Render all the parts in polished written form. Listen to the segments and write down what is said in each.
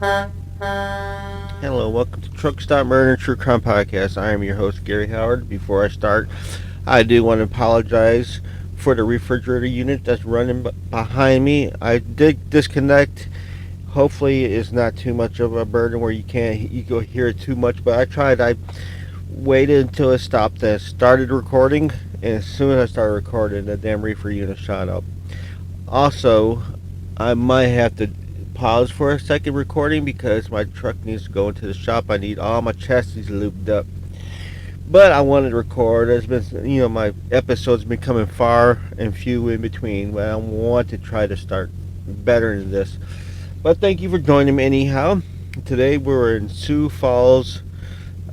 Hello, welcome to Truck Stop Murder and True Crime Podcast. I am your host, Gary Howard. Before I start, I do want to apologize for the refrigerator unit that's running behind me. I did disconnect. Hopefully, it's not too much of a burden where you go hear it too much. But I tried. I waited until it stopped and started recording. And as soon as I started recording, the damn reefer unit shot up. Also, I might have to pause for a second recording because my truck needs to go into the shop. I need all my chassis lubed up. But I wanted to record. There's been, my episodes been coming far and few in between. But I want to try to start better than this. But thank you for joining me anyhow. Today we're in Sioux Falls,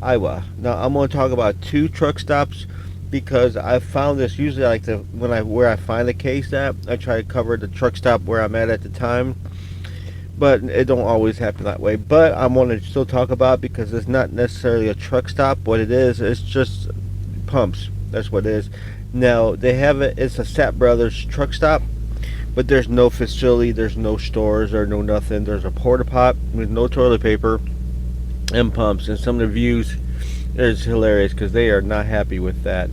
Iowa. Now I'm going to talk about two truck stops because I found this usually like where I find the case at. I try to cover the truck stop where I'm at the time, but it don't always happen that way. But I want to still talk about it because it's not necessarily a truck stop. What it is, it's just pumps. That's what it is. Now they have it. It's a Sapp Brothers truck stop, but there's no facility. There's no stores or no nothing. There's a porta pot with no toilet paper and pumps, and some of the views is hilarious because they are not happy with that.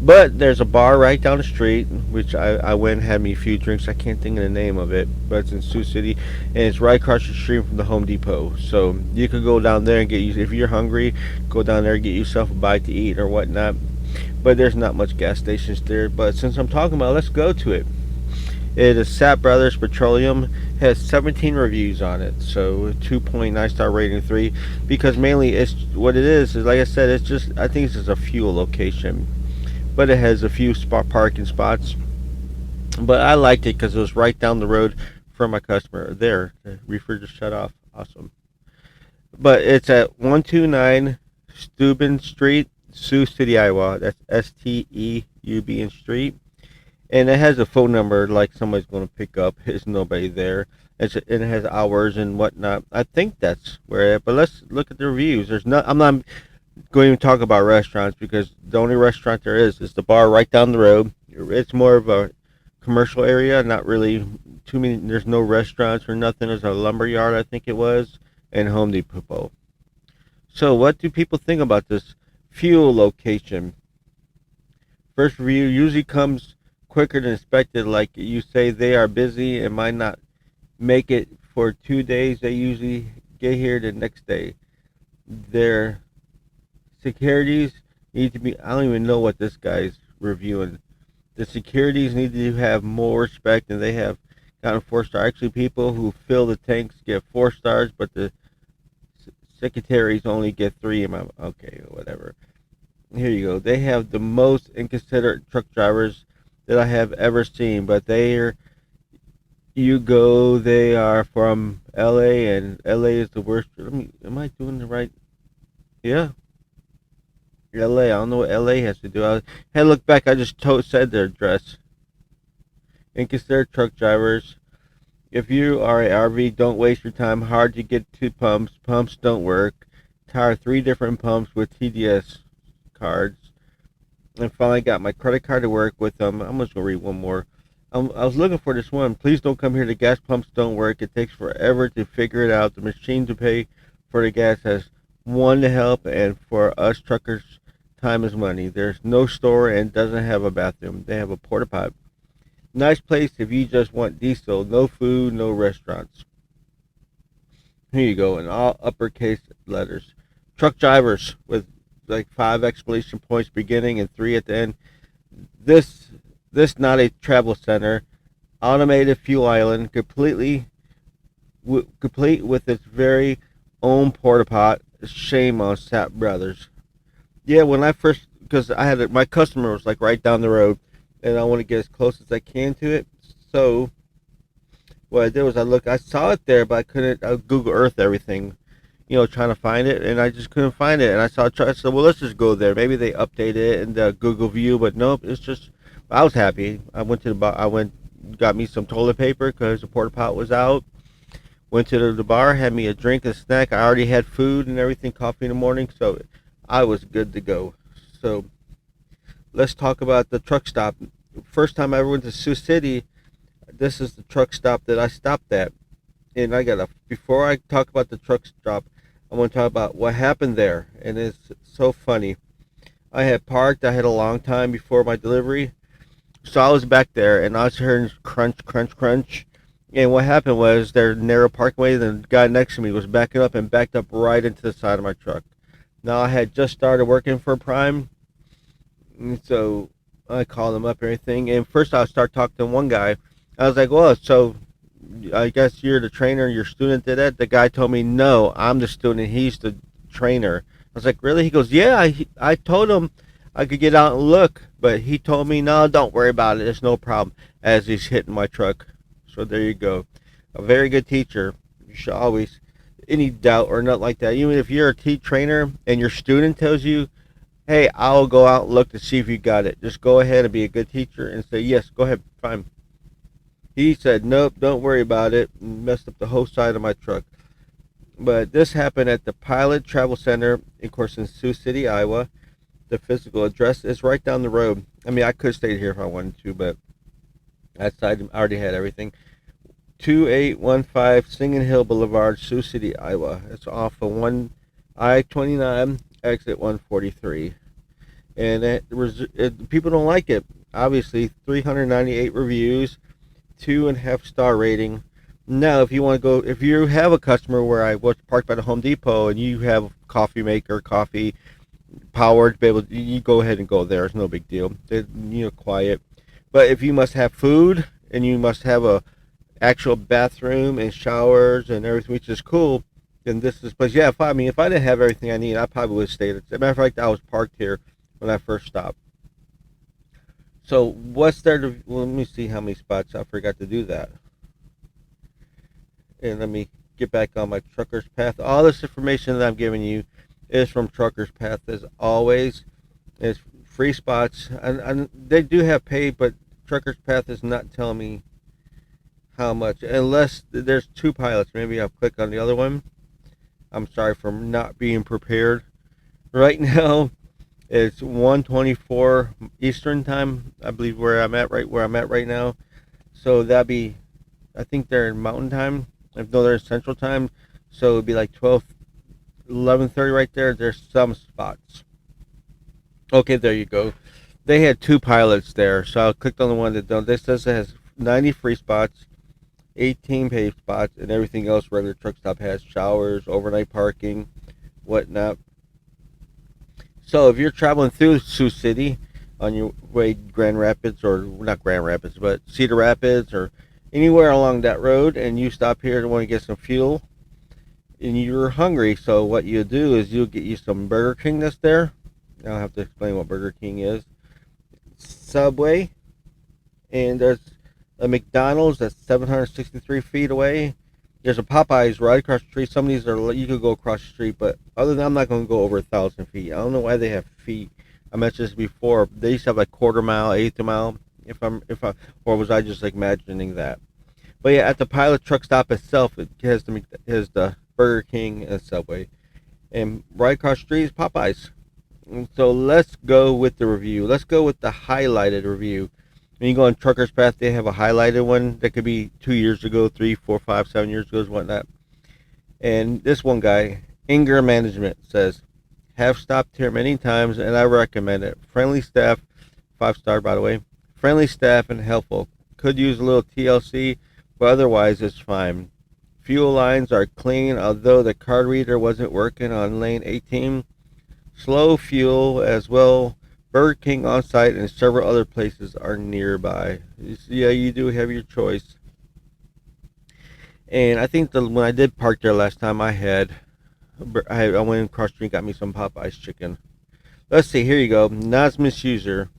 But there's a bar right down the street, which I went and had me a few drinks. I can't think of the name of it, but it's in Sioux City, and it's right across the street from the Home Depot. So you could go down there and get you, if you're hungry, go down there and get yourself a bite to eat or whatnot. But there's not much gas stations there. But since I'm talking about it, let's go to it. It is Sapp Brothers Petroleum. Has 17 reviews on it, so 2.9 star rating, 3. Because mainly it's what it is like I said, it's just I think it's just a fuel location, but it has a few parking spots. But I liked it because it was right down the road from my customer. There, the reefer just shut off. Awesome. But it's at 129 Steuben Street, Sioux City, Iowa. That's Steubn Street. And it has a phone number like somebody's going to pick up. There's nobody there. It has hours and whatnot. I think that's where it. But let's look at the reviews. There's not. I'm not going to talk about restaurants because the only restaurant there is the bar right down the road. It's more of a commercial area. Not really too many. There's no restaurants or nothing. There's a lumber yard, I think it was, and Home Depot. So what do people think about this fuel location? First review usually comes quicker than expected. Like you say, they are busy and might not make it for 2 days. They usually get here the next day. Their securities need to be, I don't even know what this guy's reviewing. The securities need to have more respect, and they have gotten 4-star. Actually, people who fill the tanks get 4 stars, but the secretaries only get 3. Okay, whatever. Here you go. They have the most inconsiderate truck drivers that I have ever seen, but they are from LA, and LA is the worst. Am I doing the right? Yeah, LA. I don't know what LA has to do. I had to look back. I just said their address. Inconsiderate truck drivers. If you are a RV, don't waste your time. Hard to get to pumps. Pumps don't work. Tire 3 different pumps with TDS cards. And finally got my credit card to work with them. I'm just going to read one more. I was looking for this one. Please don't come here. The gas pumps don't work. It takes forever to figure it out. The machine to pay for the gas has one to help, and for us truckers, time is money. There's no store and doesn't have a bathroom. They have a porta pot. Nice place if you just want diesel. No food, no restaurants. Here you go, in all uppercase letters. Truck drivers with like 5 exclamation points beginning and 3 at the end. This not a travel center. Automated fuel island, complete with its very own porta pot. Shame on Sapp Brothers. Yeah, when I first, because my customer was like right down the road, and I want to get as close as I can to it. So what I did was I saw it there, but I couldn't. I Google Earth everything, trying to find it, and I just couldn't find it. And I said, well, let's just go there. Maybe they update it in the Google View, but nope, it's just. I was happy. I went to the bar. Got me some toilet paper because the porta pot was out. Went to the bar, had me a drink, a snack. I already had food and everything, coffee in the morning, so I was good to go. So let's talk about the truck stop. First time I ever went to Sioux City, this is the truck stop that I stopped at. And before I talk about the truck stop, I want to talk about what happened there. And it's so funny. I had parked. I had a long time before my delivery. So I was back there, and I was hearing crunch, crunch, crunch. And what happened was their narrow parkway. The guy next to me was backing up and backed up right into the side of my truck. Now I had just started working for Prime, and so I called him up and everything. And first I start talking to one guy. I was like, "Well, so I guess you're the trainer. Your student did it." The guy told me, "No, I'm the student. He's the trainer." I was like, "Really?" He goes, "Yeah. I told him I could get out and look, but he told me, no, don't worry about it. It's no problem." As he's hitting my truck. So there you go. A very good teacher. You should always, any doubt or nothing like that. Even if you're a trainer and your student tells you, "Hey, I'll go out and look to see if you got it," just go ahead and be a good teacher and say, "Yes, go ahead, fine." He said, "Nope, don't worry about it," and messed up the whole side of my truck. But this happened at the Pilot Travel Center, of course, in Sioux City, Iowa. The physical address is right down the road. I mean, I could have stayed here if I wanted to, but that side I already had everything. 2815 Singing Hill Boulevard, Sioux City, Iowa. It's off of I-29, exit 143. And people don't like it. Obviously, 398 reviews, 2.5-star rating. Now, if you have a customer where I was parked by the Home Depot and you have coffee maker, coffee power to be able to, you go ahead and go there. It's no big deal. Quiet. But if you must have food and you must have a actual bathroom and showers and everything, which is cool, then this is place. Yeah, if I didn't have everything I need, I probably would have stayed. As a matter of fact, I was parked here when I first stopped. So what's there to? Well, let me see how many spots. I forgot to do that. And let me get back on my Trucker's Path. All this information that I'm giving you is from Trucker's Path, as always. It's free spots, and they do have paid, but Trucker's Path is not telling me how much, unless there's two pilots. Maybe I'll click on the other one. I'm sorry for not being prepared. Right now, it's 1:24 Eastern time, I believe, where I'm at right now. So that'd be, I think they're in Mountain Time. If no, they're in Central Time. So it'd be like 11:30 right there. There's some spots. Okay, there you go. They had two pilots there, so I clicked on the one that don't. This says it has 90 free spots, 18 paid spots, and everything else regular truck stop has: showers, overnight parking, whatnot. So if you're traveling through Sioux City on your way Grand Rapids, or not Grand Rapids, but Cedar Rapids, or anywhere along that road, and you stop here to want to get some fuel, and you're hungry, so what you do is you'll get you some Burger King that's there. I don't have to explain what Burger King is. Subway, and there's a McDonald's that's 763 feet away. There's a Popeyes right across the street. Some of these are, you could go across the street, but other than that, I'm not going to go over 1,000 feet. I don't know why they have feet. I mentioned this before. They used to have like quarter mile, eighth mile. Or was I just like imagining that? But yeah, at the Pilot truck stop itself, it has the Burger King and Subway, and right across the street is Popeyes. And so let's go with the review. Let's go with the highlighted review. When you go on Trucker's Path, they have a highlighted one that could be 2 years ago, 3, 4, 5, 7 years ago, whatnot. And this one guy, Anger Management, says, "Have stopped here many times and I recommend it. Friendly staff," 5-star by the way, "friendly staff and helpful. Could use a little TLC, but otherwise it's fine. Fuel lines are clean, although the card reader wasn't working on lane 18. Slow fuel as well. Burger King on site and several other places are nearby." Yeah, you do have your choice. And I think when I did park there last time, I went across the street and got me some Popeyes chicken. Let's see, here you go. Nasmus User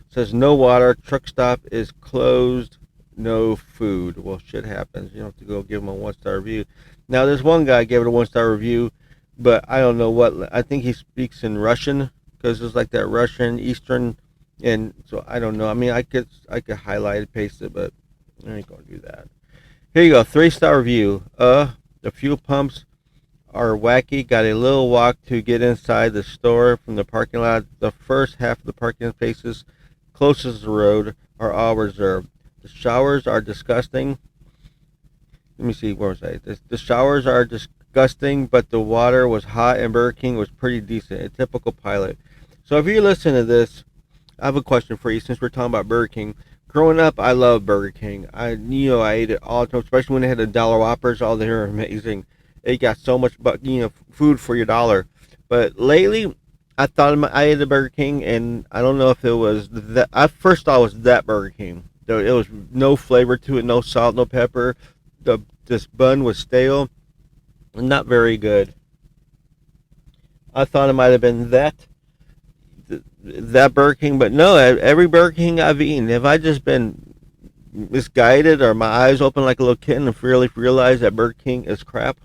says, "No water, truck stop is closed, no food." Well, shit happens. You don't have to go give them a 1-star review. Now, there's one guy gave it a 1-star review, but I don't know what. I think he speaks in Russian, because it's like that Russian, Eastern, and so I don't know. I mean, I could highlight it, paste it, but I ain't gonna do that. Here you go, 3-star review. The fuel pumps are wacky. Got a little walk to get inside the store from the parking lot. The first half of the parking spaces closest to the road are all reserved. The showers are disgusting. let me see, where was I? The showers are disgusting, but the water was hot and Burger King was pretty decent. A typical pilot. So if you listen to this, I have a question for you since we're talking about Burger King. Growing up, I loved Burger King. I ate it all the time, especially when they had the dollar Whoppers. Oh, they were amazing. It got so much, food for your dollar. But lately, I thought I ate a Burger King, and I don't know if it was that. I first thought it was that Burger King. It was no flavor to it, no salt, no pepper. This bun was stale, not very good. I thought it might have been that Burger King, but no. Every Burger King I've eaten, have I just been misguided or my eyes open like a little kitten and really realize that Burger King is crap?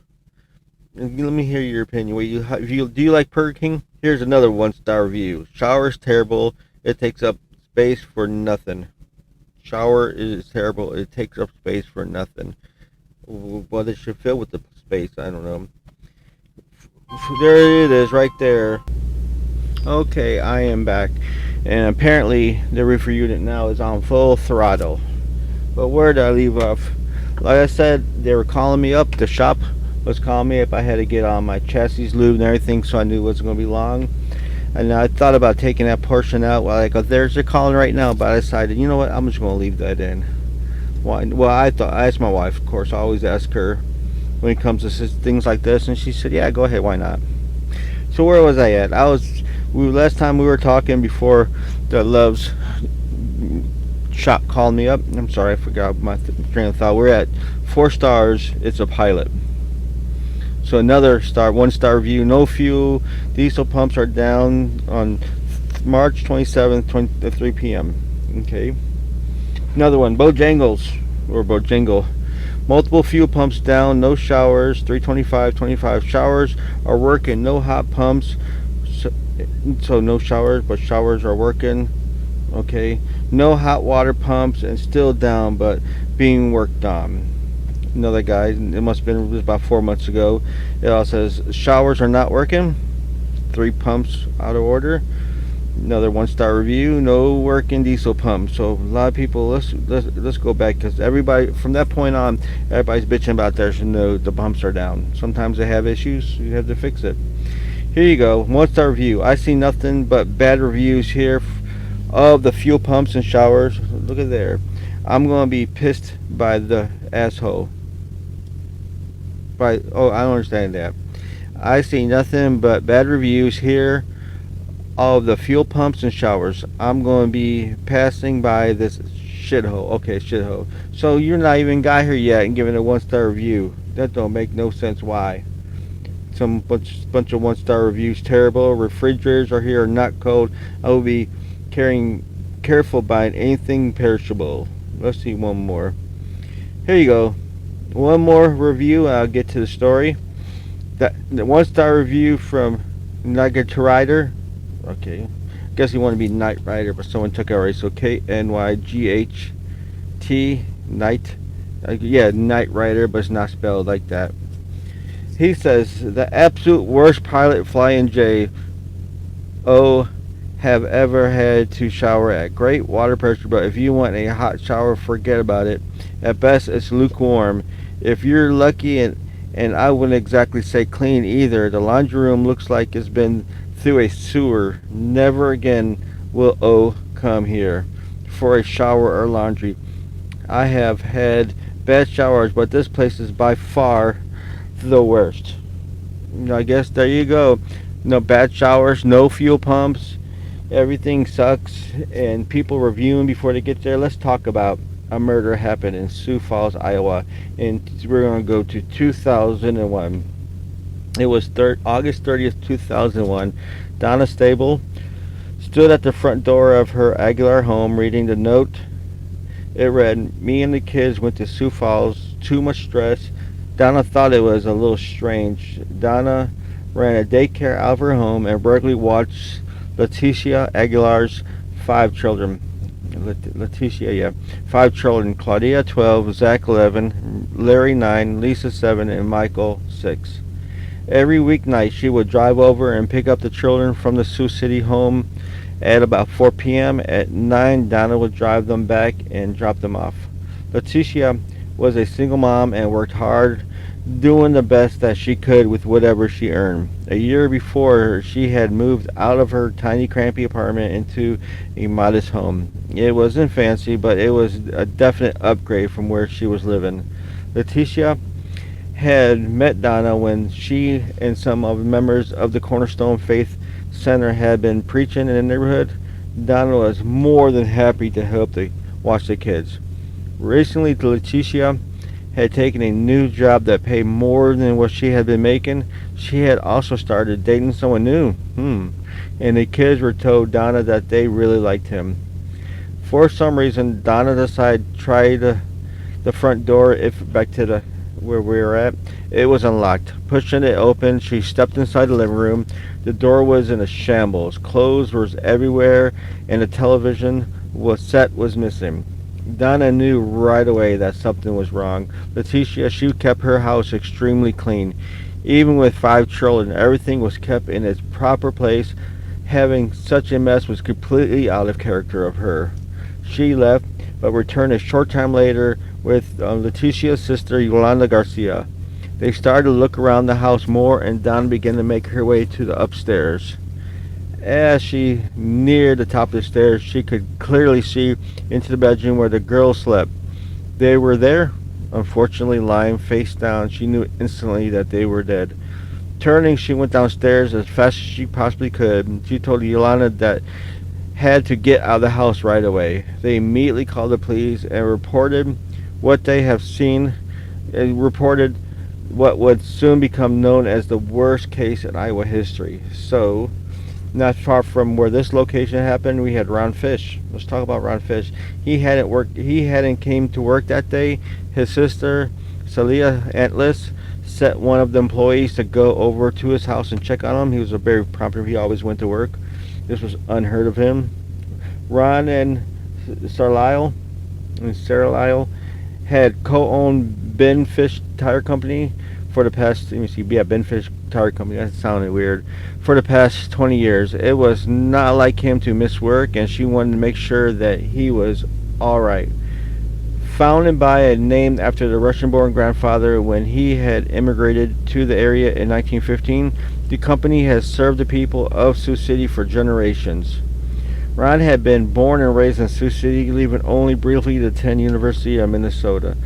And let me hear your opinion. Do you like Burger King? Here's another 1-star review. Shower is terrible. It takes up space for nothing. Shower is terrible. It takes up space for nothing. Well, they should fill with the space. I don't know. There it is, right there. Okay, I am back. And apparently, the reefer unit now is on full throttle. But where did I leave off? Like I said, they were calling me up. The shop was calling me if I had to get on my chassis lube and everything, so I knew it wasn't going to be long. And I thought about taking that portion out while I go, they're calling right now, but I decided, you know what, I'm just going to leave that in. Why? Well, I asked my wife, of course. I always ask her when it comes to things like this, and she said, yeah, go ahead, why not? So where was I at? Last time we were talking before the Love's shop called me up. I'm sorry, I forgot my train of thought. We're at 4 stars. It's a pilot. So another 1-star review. No fuel. Diesel pumps are down on March 27th, 3 p.m. Okay. Another one. Bojangle. Multiple fuel pumps down. No showers. 325. Showers are working. No hot pumps. So no showers, but showers are working. Okay. No hot water pumps and still down, but being worked on. Another guy, it must have been about 4 months ago. It also says showers are not working. 3 pumps out of order. Another 1-star review. No working diesel pumps. So a lot of people, let's go back, because everybody from that point on, everybody's bitching about theirs. No, the pumps are down. Sometimes they have issues. You have to fix it. Here you go. 1-star review. I see nothing but bad reviews here of the fuel pumps and showers. Look at there. I'm gonna be pissed by the asshole. I don't understand that. I see nothing but bad reviews here of the fuel pumps and showers. I'm going to be passing by this shithole. Okay, shithole. So you're not even got here yet and giving a 1-star review. That don't make no sense. Why? Some bunch of 1-star reviews. Terrible. Refrigerators are here, are not cold. I will be careful buying anything perishable. Let's see one more. Here you go. One more review, I'll get to the story. The 1-star review from Night Rider. Okay, I guess he wanted to be Night Rider, but someone took it already. So KNYGHT Night. Night Rider, but it's not spelled like that. He says the absolute worst pilot flying J. Have ever had to shower at. Great water pressure, but if you want a hot shower, forget about it. At best, it's lukewarm. If you're lucky, and I wouldn't exactly say clean either, the laundry room looks like it's been through a sewer. Never again will O come here for a shower or laundry. I have had bad showers, but this place is by far the worst. I guess there you go. No bad showers, no fuel pumps. Everything sucks, and people reviewing before they get there. Let's talk about a murder happened in Sioux Falls, Iowa, and we're going to go to 2001. It was August 30th, 2001. Donna Stable stood at the front door of her Aguilar home reading the note. It read, "Me and the kids went to Sioux Falls. Too much stress." Donna thought it was a little strange. Donna ran a daycare out of her home and regularly watched Leticia Aguilar's 5 children. Leticia, 5 children. Claudia, 12, Zach, 11, Larry, 9, Lisa, 7, and Michael, 6. Every weeknight, she would drive over and pick up the children from the Sioux City home at about 4 p.m. At 9, Donna would drive them back and drop them off. Leticia was a single mom and worked hard, doing the best that she could with whatever she earned. A year before, she had moved out of her tiny, crampy apartment into a modest home. It wasn't fancy, but it was a definite upgrade from where she was living. Leticia had met Donna when she and some of the members of the Cornerstone Faith Center had been preaching in the neighborhood. Donna was more than happy to help watch the kids. Recently, Leticia had taken a new job that paid more than what she had been making. She had also started dating someone new. And the kids were told Donna that they really liked him. For some reason, Donna decided to try the front door if back to the where we were at. It was unlocked. Pushing it open, she stepped inside the living room. The door was in a shambles. Clothes were everywhere, and the television was missing. Donna knew right away that something was wrong. Leticia, she kept her house extremely clean. Even with 5 children, everything was kept in its proper place. Having such a mess was completely out of character of her. She left, but returned a short time later with Leticia's sister, Yolanda Garcia. They started to look around the house more, and Donna began to make her way to the upstairs. As she neared the top of the stairs, she could clearly see into the bedroom where the girls slept. They were there, unfortunately lying face down. She knew instantly that they were dead. Turning, she went downstairs as fast as she possibly could. She told Yolanda that had to get out of the house right away. They immediately called the police and reported what they have seen, and reported what would soon become known as the worst case in Iowa history. So, not far from where this location happened, we had Ron Fish. Let's talk about Ron Fish. He hadn't came to work that day. His sister, Celia Antlis, set one of the employees to go over to his house and check on him. He was a very prompt. He always went to work. This was unheard of him. Ron and Sarah Lyle had co-owned Ben Fish Tire Company for the past, Ben Fish Tire Company, that sounded weird, for the past 20 years. It was not like him to miss work, and she wanted to make sure that he was alright. Founded by a name after the Russian-born grandfather when he had immigrated to the area in 1915, the company has served the people of Sioux City for generations. Ron had been born and raised in Sioux City, leaving only briefly to attend University of Minnesota.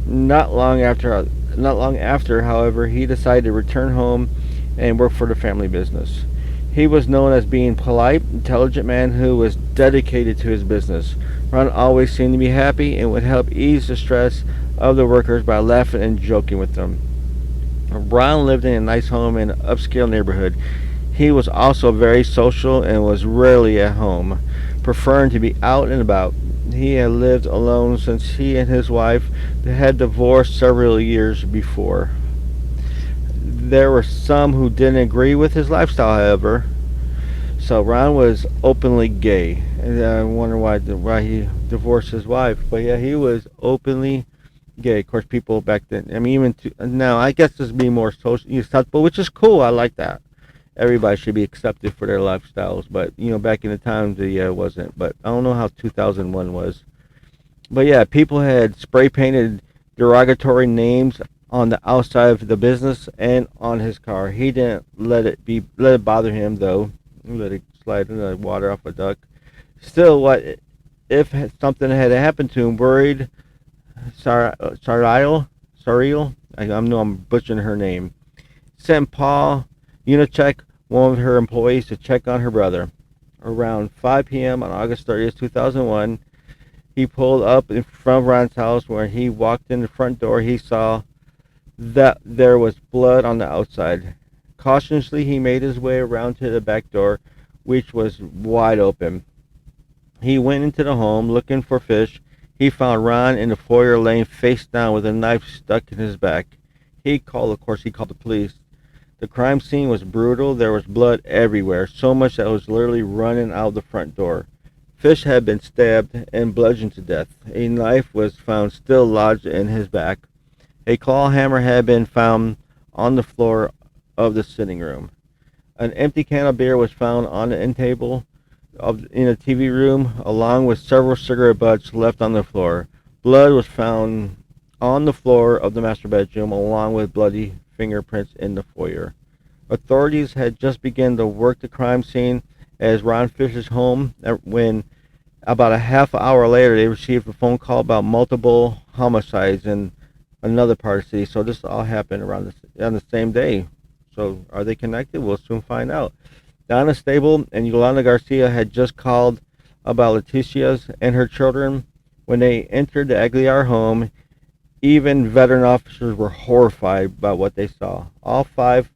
Not long after, however, he decided to return home and work for the family business. He was known as being polite, intelligent man who was dedicated to his business. Ron always seemed to be happy and would help ease the stress of the workers by laughing and joking with them. Ron lived in a nice home in an upscale neighborhood. He was also very social and was rarely at home, preferring to be out and about. He had lived alone since he and his wife had divorced several years before. There were some who didn't agree with his lifestyle, however. So Ron was openly gay, and I wonder why he divorced his wife. But yeah, he was openly gay. Of course, people back then, even now, I guess this is being more socially acceptable, which is cool. I like that. Everybody should be accepted for their lifestyles, but back in the times, it wasn't. But I don't know how 2001 was. But yeah, people had spray painted derogatory names on the outside of the business and on his car. He didn't let it bother him though. He let it slide in the water off a duck. Still, what if something had happened to him? Worried Sariel, I know I'm butchering her name, sent Paul Unichek, one of her employees, to check on her brother. Around 5 p.m. on August 30th, 2001, he pulled up in front of Ron's house. When he walked in the front door, he saw that there was blood on the outside. Cautiously, he made his way around to the back door, which was wide open. He went into the home looking for Fish. He found Ron in the foyer laying face down with a knife stuck in his back. He called the police. The crime scene was brutal. There was blood everywhere, so much that it was literally running out the front door. Fish had been stabbed and bludgeoned to death. A knife was found still lodged in his back. A claw hammer had been found on the floor of the sitting room. An empty can of beer was found on the end table in a TV room, along with several cigarette butts left on the floor. Blood was found on the floor of the master bedroom, along with bloody fingerprints in the foyer. Authorities had just begun to work the crime scene as Ron Fish's home when about a half hour later they received a phone call about multiple homicides in another part of the city. So this all happened on the same day. So are they connected? We'll soon find out. Donna Stable and Yolanda Garcia had just called about Leticia's and her children. When they entered the Aguilar home, even veteran officers were horrified by what they saw. All 5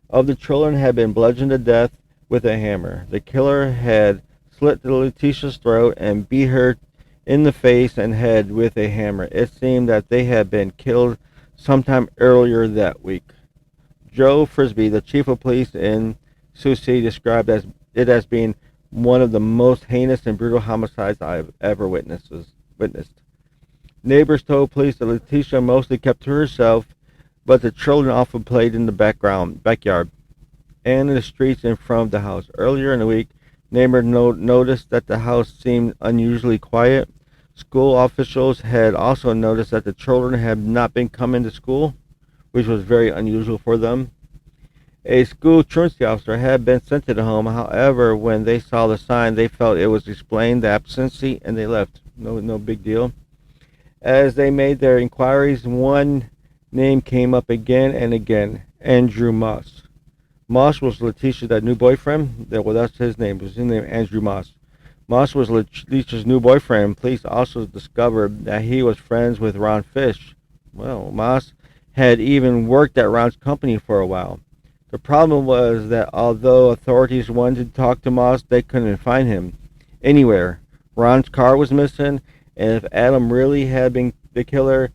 of the children had been bludgeoned to death with a hammer. The killer had slit Leticia's throat and beat her in the face and head with a hammer. It seemed that they had been killed sometime earlier that week. Joe Frisbee, the chief of police in Sioux City, described it as being one of the most heinous and brutal homicides I've ever witnessed. Neighbors told police that Leticia mostly kept to herself, but the children often played in the backyard, and in the streets in front of the house. Earlier in the week, neighbors noticed that the house seemed unusually quiet. School officials had also noticed that the children had not been coming to school, which was very unusual for them. A school truancy officer had been sent to the home. However, when they saw the sign, they felt it was explained the absentee, and they left. No big deal. As they made their inquiries, one name came up again and again: Andrew Moss. Moss was Leticia's new boyfriend. Well, that's his name. His name Andrew Moss. Moss was Leticia's new boyfriend. Police also discovered that he was friends with Ron Fish. Well, Moss had even worked at Ron's company for a while. The problem was that although authorities wanted to talk to Moss, they couldn't find him anywhere. Ron's car was missing, and if Adam really had been the killer,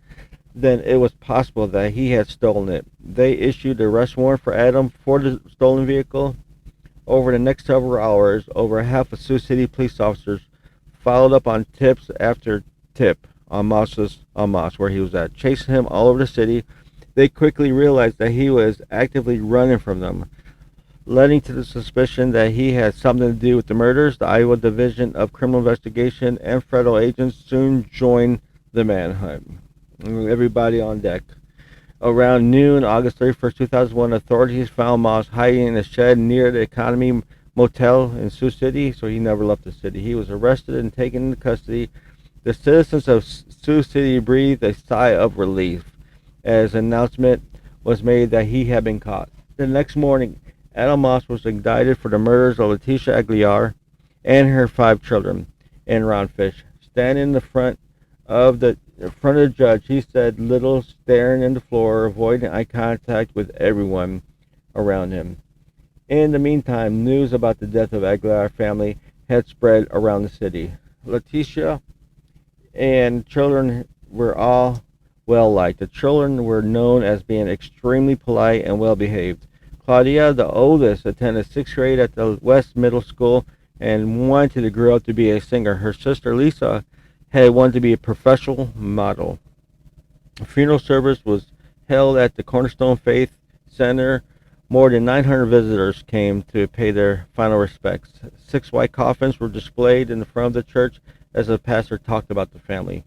then it was possible that he had stolen it. They issued an arrest warrant for Adam for the stolen vehicle. Over the next several hours, over half of Sioux City police officers followed up on tips after tip on Moss, where he was at, chasing him all over the city. They quickly realized that he was actively running from them, leading to the suspicion that he had something to do with the murders. The Iowa Division of Criminal Investigation and federal agents soon joined the manhunt. Everybody on deck. Around noon, August 31st, 2001, authorities found Moss hiding in a shed near the Economy Motel in Sioux City, so he never left the city. He was arrested and taken into custody. The citizens of Sioux City breathed a sigh of relief as an announcement was made that he had been caught. The next morning, Adam Moss was indicted for the murders of Leticia Aguilar and her 5 children, and Ron Fish. Standing in the front of the judge, he said little, staring in the floor, avoiding eye contact with everyone around him. In the meantime, news about the death of Aguilar family had spread around the city. Leticia and children were all well liked. The children were known as being extremely polite and well behaved. Claudia, the oldest, attended 6th grade at the West Middle School and wanted to grow up to be a singer. Her sister Lisa had wanted to be a professional model. A funeral service was held at the Cornerstone Faith Center. More than 900 visitors came to pay their final respects. 6 white coffins were displayed in the front of the church as the pastor talked about the family.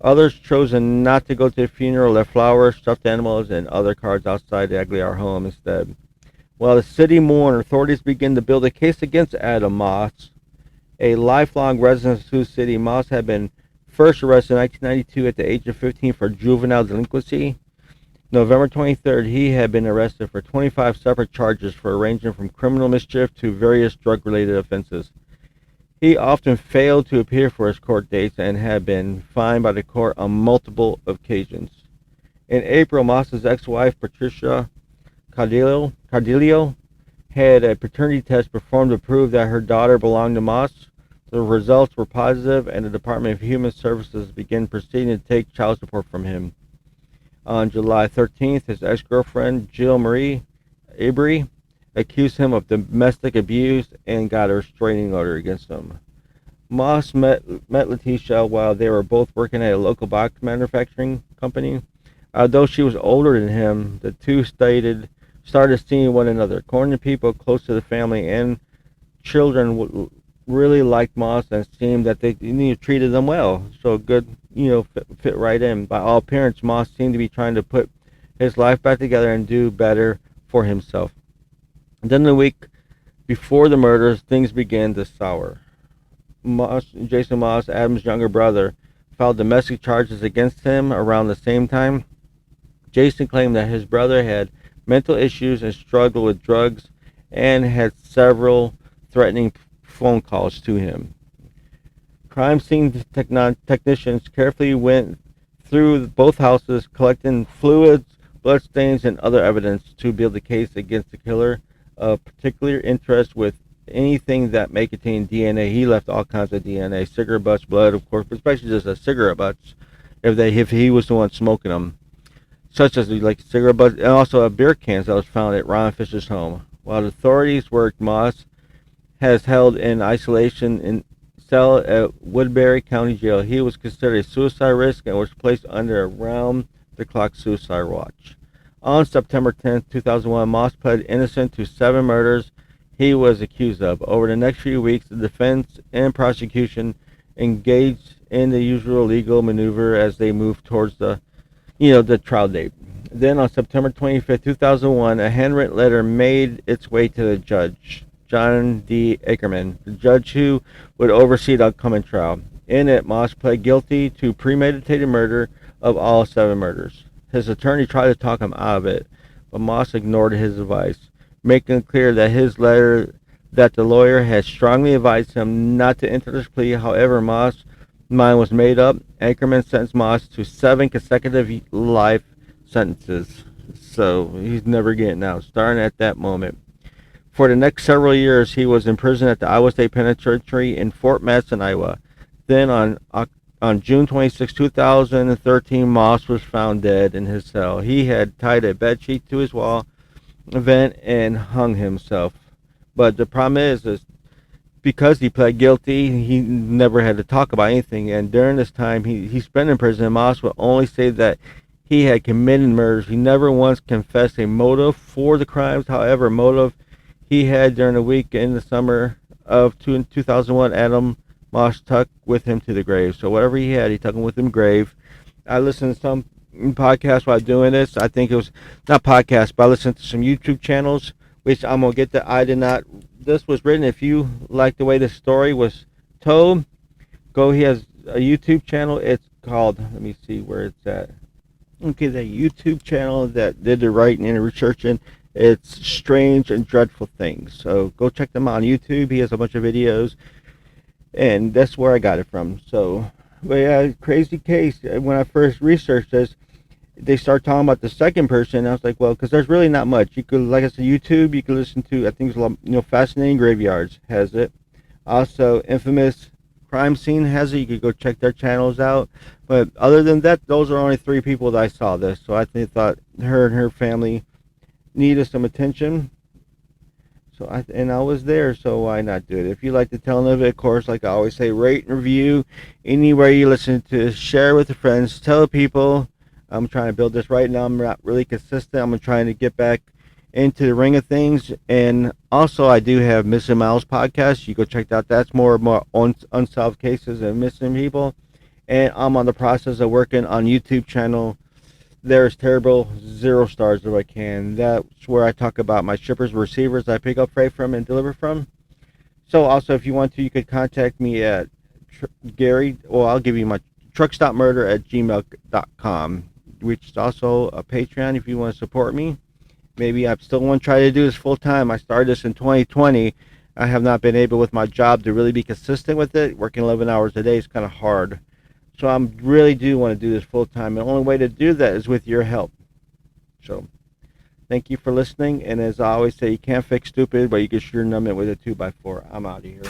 Others chosen not to go to the funeral, left flowers, stuffed animals, and other cards outside the Aguilar home instead. While the city mourned, authorities began to build a case against Adam Moss, a lifelong resident of Sioux City. Moss had been first arrested in 1992 at the age of 15 for juvenile delinquency. November 23rd, he had been arrested for 25 separate charges ranging from criminal mischief to various drug-related offenses. He often failed to appear for his court dates and had been fined by the court on multiple occasions. In April, Moss's ex-wife, Patricia Cardillo, had a paternity test performed to prove that her daughter belonged to Moss. The results were positive, and the Department of Human Services began proceeding to take child support from him. On July 13th, his ex-girlfriend, Jill Marie Abry, accused him of domestic abuse and got a restraining order against him. Moss met Leticia while they were both working at a local box manufacturing company. Although she was older than him, the two started seeing one another. According to people close to the family and children, really liked Moss and seemed that they treated them well. So good, fit right in. By all appearance, Moss seemed to be trying to put his life back together and do better for himself. And then the week before the murders, things began to sour. Jason Moss, Adam's younger brother, filed domestic charges against him around the same time. Jason claimed that his brother had mental issues and struggled with drugs and had several threatening phone calls to him. Crime scene technicians carefully went through both houses, collecting fluids, bloodstains, and other evidence to build a case against the killer. Of particular interest with anything that may contain DNA. He left all kinds of DNA, cigarette butts, blood, of course, but especially just a cigarette butts if he was the one smoking them, such as like cigarette butts, and also a beer cans that was found at Ronald Fish's home. While the authorities worked, Moss has held in isolation in cell at Woodbury County Jail. He was considered a suicide risk and was placed under a round-the-clock suicide watch. On September 10, 2001, Moss pled innocent to 7 murders he was accused of. Over the next few weeks, the defense and prosecution engaged in the usual legal maneuver as they moved towards the trial date. Then on September 25, 2001, a handwritten letter made its way to the judge, John D. Ackerman, the judge who would oversee the upcoming trial. In it, Moss pled guilty to premeditated murder of all 7 murders. His attorney tried to talk him out of it, but Moss ignored his advice, making it clear that the lawyer had strongly advised him not to enter this plea. However, Moss' mind was made up. Ackerman sentenced Moss to 7 consecutive life sentences, so he's never getting out, starting at that moment. For the next several years, he was imprisoned at the Iowa State Penitentiary in Fort Madison, Iowa. Then on June 26, 2013, Moss was found dead in his cell. He had tied a bedsheet to his wall vent and hung himself. But the problem is because he pled guilty, he never had to talk about anything. And during this time he spent in prison, Moss would only say that he had committed murders. He never once confessed a motive for the crimes. However, motive he had during the week in the summer of 2001, Adam Moss took with him to the grave. So whatever he had, he took him with him grave. I listened to some podcasts while doing this. I think it was not podcasts, but I listened to some YouTube channels, which I'm gonna get that I did not. This was written. If you like the way the story was told, go. He has a YouTube channel. It's called. Let me see where it's at. Okay, the YouTube channel that did the writing and the researching. It's Strange and Dreadful Things. So go check them out on YouTube. He has a bunch of videos. And that's where I got it from. So, but yeah, crazy case. When I first researched this, they start talking about the second person. I was like, well, because there's really not much. You could, like I said, YouTube. You could listen to. I think it's a lot, Fascinating Graveyards has it. Also, Infamous Crime Scene has it. You could go check their channels out. But other than that, those are only 3 people that I saw this. So I thought her and her family needed some attention. So I was there, so why not do it? If you like the telling of it, of course, like I always say, rate and review anywhere you listen to, share with your friends, tell people. I'm trying to build this right now. I'm not really consistent. I'm trying to get back into the ring of things. And also, I do have Missing Miles podcast. You go check that out. That's more unsolved cases and missing people. And I'm on the process of working on YouTube channel. There's Terrible 0 stars if I can. That's where I talk about my shippers, receivers I pick up freight from and deliver from. So also, if you want to, you could contact me at Gary, or I'll give you my truckstopmurder@gmail.com, which is also a Patreon if you want to support me. Maybe I still want to try to do this full time. I started this in 2020. I have not been able with my job to really be consistent with it. Working 11 hours a day is kind of hard. So I really do want to do this full time. The only way to do that is with your help. So thank you for listening. And as I always say, you can't fix stupid, but you can sure numb it with a 2x4. I'm out of here.